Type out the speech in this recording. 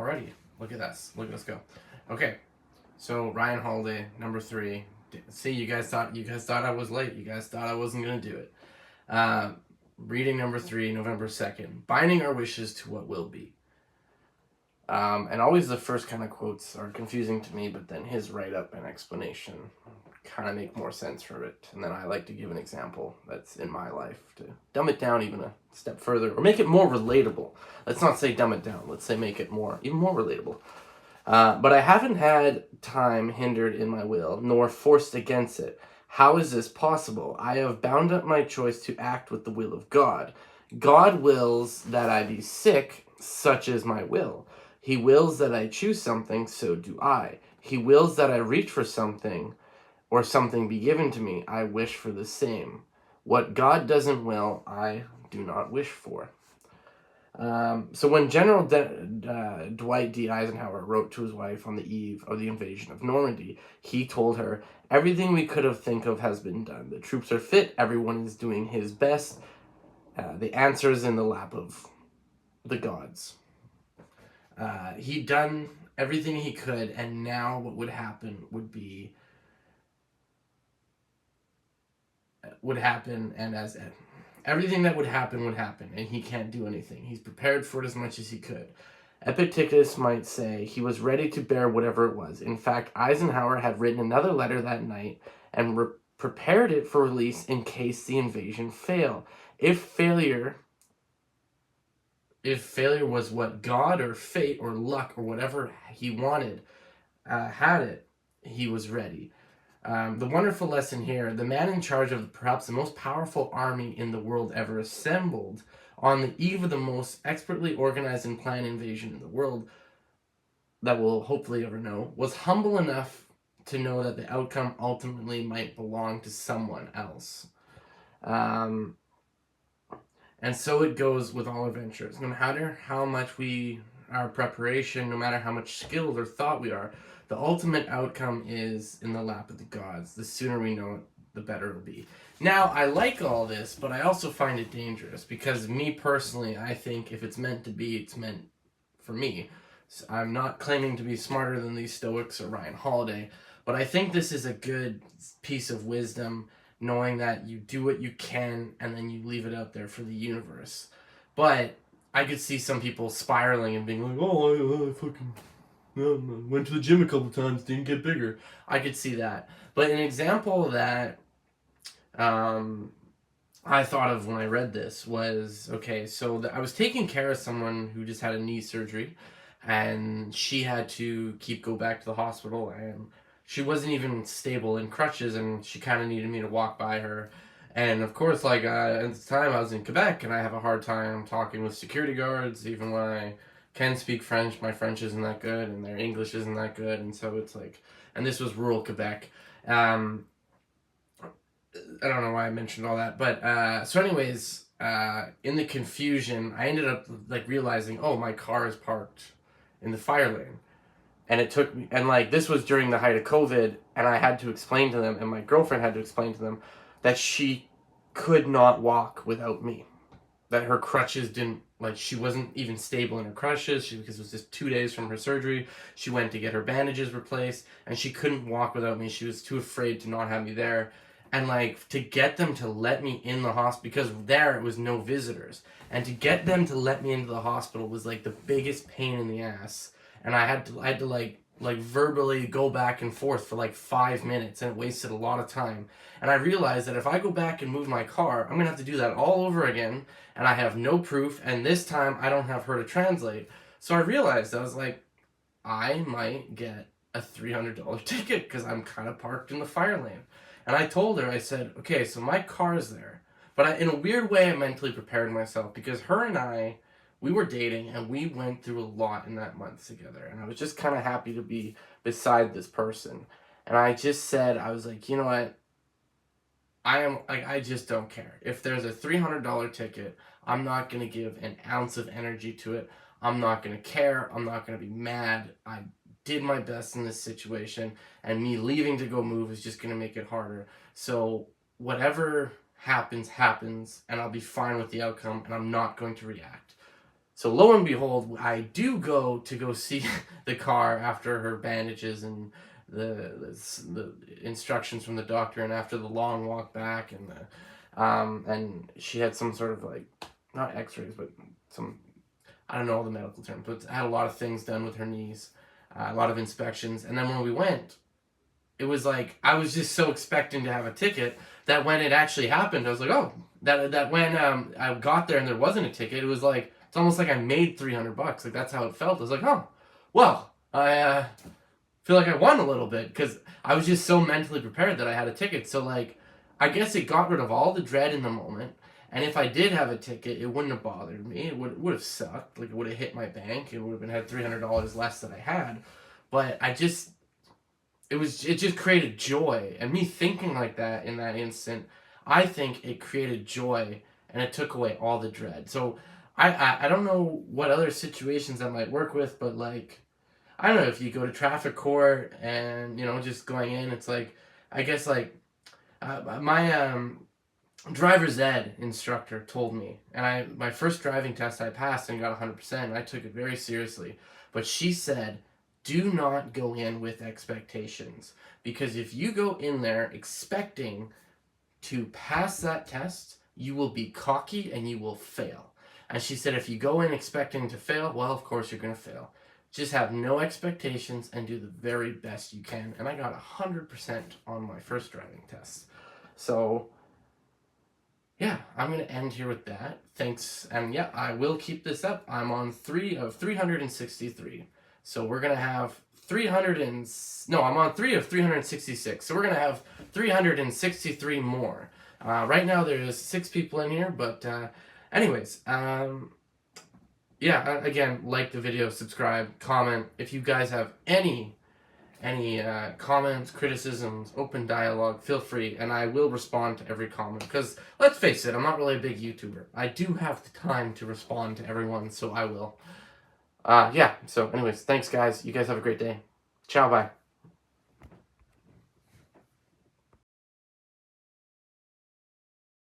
already. Look at us. Look at us go. Okay, so Ryan Holiday, number 3. See, you guys thought I was late. You guys thought I wasn't gonna do it. Reading number 3, November 2nd. Binding our wishes to what will be. And always the first kind of quotes are confusing to me, but then his write-up and explanation kind of make more sense for it. And then I like to give an example that's in my life to dumb it down even a step further, or make it more relatable. Let's not say dumb it down. Let's say make it even more relatable. But I haven't had time hindered in my will, nor forced against it. How is this possible? I have bound up my choice to act with the will of God. God wills that I be sick, such is my will. He wills that I choose something, so do I. He wills that I reach for something, or something be given to me. I wish for the same. What God doesn't will, I do not wish for. So when General Dwight D. Eisenhower wrote to his wife on the eve of the invasion of Normandy, he told her, "Everything we could have think of has been done. The troops are fit. Everyone is doing his best. The answer is in the lap of the gods." He'd done everything he could, and now what would happen would happen, and as everything that would happen, and he can't do anything. He's prepared for it as much as he could. Epictetus might say he was ready to bear whatever it was. In fact, Eisenhower had written another letter that night and prepared it for release in case the invasion failed. If failure was what God or fate or luck or whatever he wanted had it, he was ready. The wonderful lesson here, the man in charge of perhaps the most powerful army in the world ever assembled on the eve of the most expertly organized and planned invasion in the world that we'll hopefully ever know, was humble enough to know that the outcome ultimately might belong to someone else. And so it goes with all adventures. No matter how much our preparation, no matter how much skilled or thought we are, the ultimate outcome is in the lap of the gods. The sooner we know it, the better it'll be. Now, I like all this, but I also find it dangerous because me personally, I think if it's meant to be, it's meant for me. So I'm not claiming to be smarter than these Stoics or Ryan Holiday, but I think this is a good piece of wisdom, knowing that you do what you can and then you leave it out there for the universe. But I could see some people spiraling and being like, "Oh, I fucking went to the gym a couple times, didn't get bigger." I could see that. But an example that I thought of when I read this was, okay, so I was taking care of someone who just had a knee surgery, and she had to go back to the hospital, and she wasn't even stable in crutches, and she kind of needed me to walk by her. And of course, like, at the time I was in Quebec, and I have a hard time talking with security guards, even when I can speak French. My French isn't that good, and their English isn't that good, and so it's like, and this was rural Quebec. I don't know why I mentioned all that, but so anyways, in the confusion, I ended up like realizing, oh, my car is parked in the fire lane, and it took me, and like this was during the height of COVID, and I had to explain to them, and my girlfriend had to explain to them that she could not walk without me, that her crutches didn't, like, she wasn't even stable in her crutches, because it was just 2 days from her surgery. She went to get her bandages replaced, and she couldn't walk without me. She was too afraid to not have me there. And like, to get them to let me in the hospital, because there it was no visitors, and to get them to let me into the hospital was like the biggest pain in the ass. And I had to like verbally go back and forth for like 5 minutes, and it wasted a lot of time. And I realized that if I go back and move my car, I'm gonna have to do that all over again, and I have no proof, and this time I don't have her to translate. So I realized, I was like, I might get a $300 ticket because I'm kind of parked in the fire lane. And I told her, I said, okay, so my car's there. But in a weird way, I mentally prepared myself, because her and I, we were dating, and we went through a lot in that month together. And I was just kind of happy to be beside this person. And I just said, I was like, you know what? I just don't care. If there's a $300 ticket, I'm not going to give an ounce of energy to it. I'm not going to care. I'm not going to be mad. I did my best in this situation, and me leaving to go move is just going to make it harder. So whatever happens, and I'll be fine with the outcome, and I'm not going to react. So lo and behold, I do go see the car after her bandages and the instructions from the doctor, and after the long walk back, and she had some sort of like, not X-rays, but some, I don't know all the medical terms, but had a lot of things done with her knees, a lot of inspections, and then when we went, it was like I was just so expecting to have a ticket that when it actually happened, I was like, oh, that when I got there and there wasn't a ticket, it was like it's almost like I made $300. Like that's how it felt. I was like, oh, well, I feel like I won a little bit because I was just so mentally prepared that I had a ticket. So like, I guess it got rid of all the dread in the moment. And if I did have a ticket, it wouldn't have bothered me. It would have sucked. Like it would have hit my bank. It would have been had $300 less than I had. But it just created joy, and me thinking like that in that instant, I think it created joy, and it took away all the dread. So I don't know what other situations I might work with, but like I don't know, if you go to traffic court and just going in, it's like I guess like my driver's ed instructor told me, and my first driving test I passed and got 100%, and I took it very seriously, but she said, do not go in with expectations, because if you go in there expecting to pass that test, you will be cocky and you will fail. And she said, if you go in expecting to fail, well, of course you're going to fail. Just have no expectations and do the very best you can. And I got 100% on my first driving test. So yeah, I'm going to end here with that. Thanks. And yeah, I will keep this up. I'm on 3 of 363. So we're going to have I'm on 3 of 366. So we're going to have 363 more. Right now there's 6 people in here, but anyways, yeah, again, like the video, subscribe, comment. If you guys have any comments, criticisms, open dialogue, feel free, and I will respond to every comment, because let's face it, I'm not really a big YouTuber. I do have the time to respond to everyone, so I will. Yeah, so anyways, thanks guys. You guys have a great day. Ciao, bye.